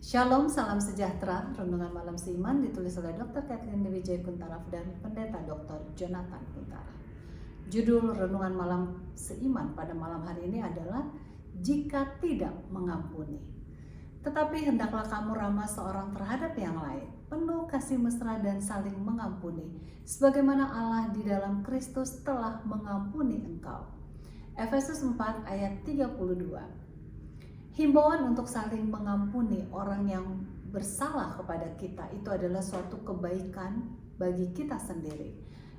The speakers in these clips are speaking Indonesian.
Shalom, salam sejahtera. Renungan malam seiman ditulis oleh Dr. Kathleen Wijaya Kuntaraf dan Pendeta Dr. Jonathan Kuntaraf. Judul renungan malam seiman pada malam hari ini adalah Jika Tidak Mengampuni. Tetapi hendaklah kamu ramah seorang terhadap yang lain, penuh kasih mesra dan saling mengampuni, sebagaimana Allah di dalam Kristus telah mengampuni engkau. Efesus 4 ayat 32. Himbauan untuk saling mengampuni orang yang bersalah kepada kita itu adalah suatu kebaikan bagi kita sendiri.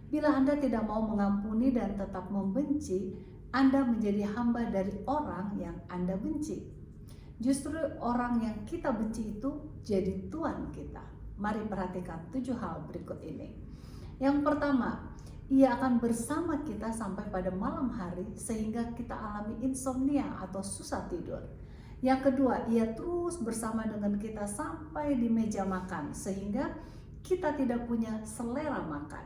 Bila Anda tidak mau mengampuni dan tetap membenci, Anda menjadi hamba dari orang yang Anda benci. Justru orang yang kita benci itu jadi tuan kita. Mari perhatikan 7 hal berikut ini. Yang pertama, ia akan bersama kita sampai pada malam hari sehingga kita alami insomnia atau susah tidur. Yang kedua, ia terus bersama dengan kita sampai di meja makan sehingga kita tidak punya selera makan.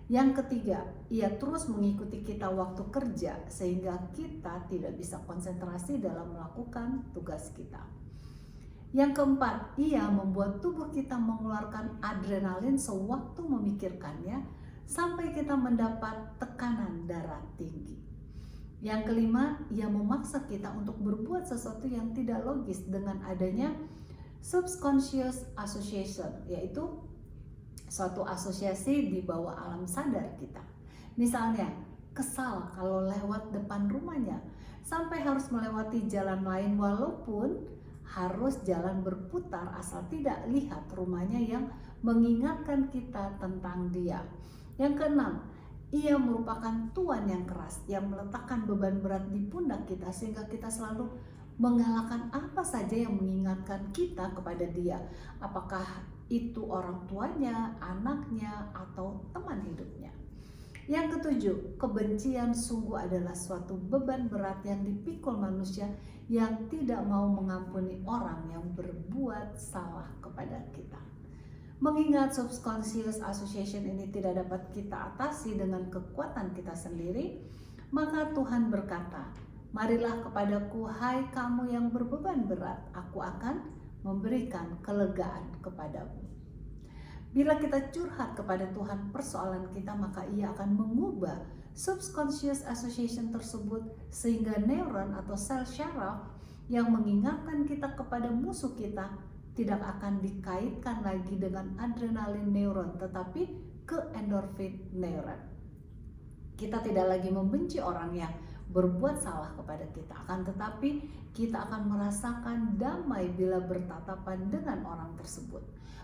Yang ketiga, ia terus mengikuti kita waktu kerja sehingga kita tidak bisa konsentrasi dalam melakukan tugas kita. Yang keempat, ia membuat tubuh kita mengeluarkan adrenalin sewaktu memikirkannya sampai kita mendapat tekanan darah tinggi. Yang kelima, ia memaksa kita untuk berbuat sesuatu yang tidak logis dengan adanya subconscious association, yaitu suatu asosiasi di bawah alam sadar kita. Misalnya, kesal kalau lewat depan rumahnya, sampai harus melewati jalan lain walaupun harus jalan berputar asal tidak lihat rumahnya yang mengingatkan kita tentang dia. Yang keenam, ia merupakan tuan yang keras yang meletakkan beban berat di pundak kita sehingga kita selalu mengalahkan apa saja yang mengingatkan kita kepada dia. Apakah itu orang tuanya, anaknya, atau teman hidupnya. Yang ketujuh, kebencian sungguh adalah suatu beban berat yang dipikul manusia yang tidak mau mengampuni orang yang berbuat salah kepada kita. Mengingat subconscious association ini tidak dapat kita atasi dengan kekuatan kita sendiri, maka Tuhan berkata, "Marilah kepadaku, hai kamu yang berbeban berat, aku akan memberikan kelegaan kepadamu." Bila kita curhat kepada Tuhan persoalan kita, maka Ia akan mengubah subconscious association tersebut sehingga neuron atau sel syaraf yang mengingatkan kita kepada musuh kita tidak akan dikaitkan lagi dengan adrenalin neuron, tetapi ke endorfin neuron. Kita tidak lagi membenci orang yang berbuat salah kepada kita, akan tetapi kita akan merasakan damai bila bertatapan dengan orang tersebut.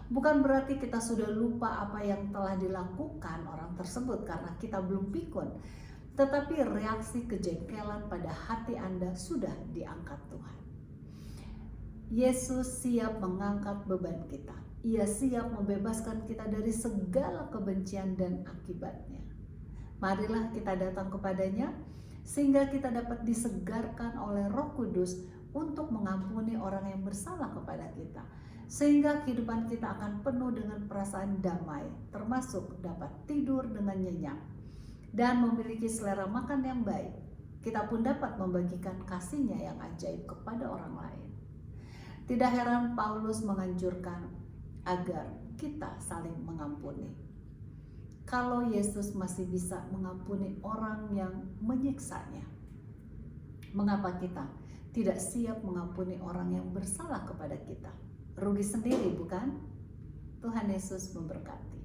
Bukan berarti kita sudah lupa apa yang telah dilakukan orang tersebut karena kita belum pikun, tetapi reaksi kejengkelan pada hati Anda sudah diangkat Tuhan. Yesus siap mengangkat beban kita. Ia siap membebaskan kita dari segala kebencian dan akibatnya. Marilah kita datang kepadanya sehingga kita dapat disegarkan oleh Roh Kudus untuk mengampuni orang yang bersalah kepada kita. Sehingga kehidupan kita akan penuh dengan perasaan damai, termasuk dapat tidur dengan nyenyak dan memiliki selera makan yang baik. Kita pun dapat membagikan kasih-Nya yang ajaib kepada orang lain. Tidak heran Paulus menganjurkan agar kita saling mengampuni. Kalau Yesus masih bisa mengampuni orang yang menyiksanya, mengapa kita tidak siap mengampuni orang yang bersalah kepada kita? Rugi sendiri, bukan? Tuhan Yesus memberkati.